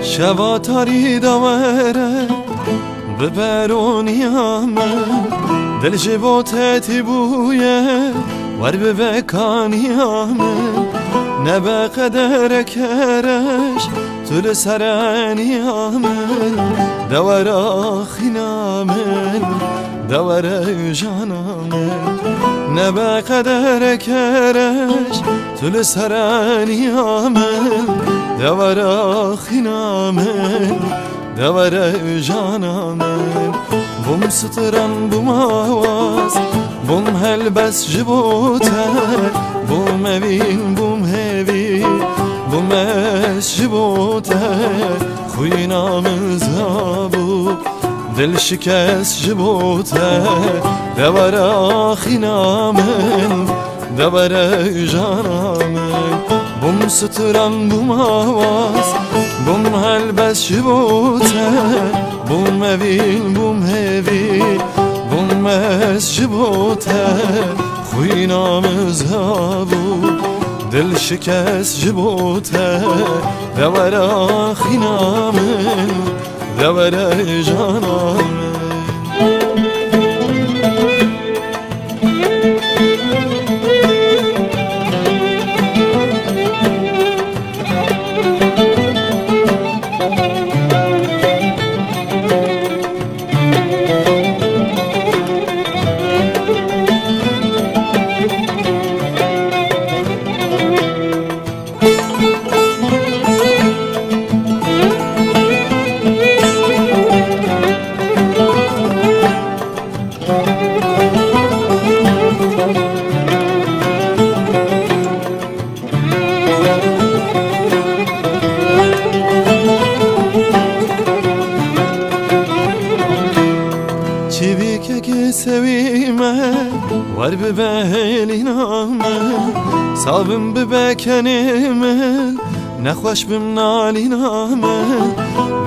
شبا تاری داوره ببرونیامه دل جبوتتی بویه ور ببکانیامه نبا قدر کرش طول سرانیامه دور آخینامه دور جانامه نبا قدر کرش طول سرانیامه دور آخینامه دور جانامه بوم ستران بوم آواز بوم هلبس جبوته بوم اوین بوم هوی بوم اس جبوته خوی نامز آبو دل شکست جبوته دور آخینامه دور جانامه بوم ستران بوم آواز بوم هلبس جبوته بوم اوین بوم هوی بوم اس جبوته خوی نامز آبو دل شکست جبوته دور آخینامه دور جانامه که سویمه ور ببهلینامه صابم ببکنیمه نخوش بم نالینامه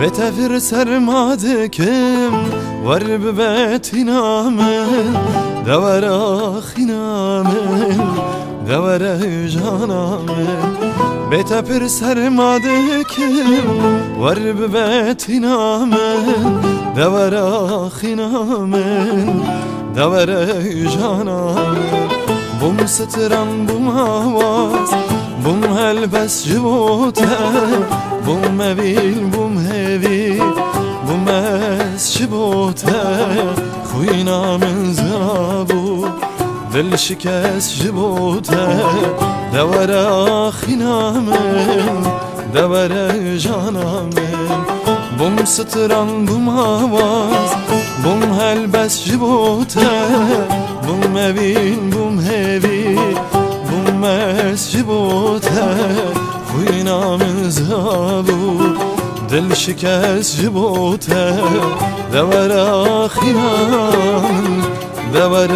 و تفر سرماده کم ور ببتینامه دور آخینامه دور جانامه به تفر سرماده کم ور ببتینامه دور آخینامه دور جانامه بوم ستران بوم آواز بوم هلبس جبوته بوم اوین بوم هوی بوم اس جبوته خوی نامز آبو دل شکست جبوته دور آخینامه دور جانامه بوم ستران بوم آواز بوم هلبس جبوته بوم اوین بوم هوی بوم اس جبوته خوی نامز آبو دل شکست جبوته دور آخینامه دور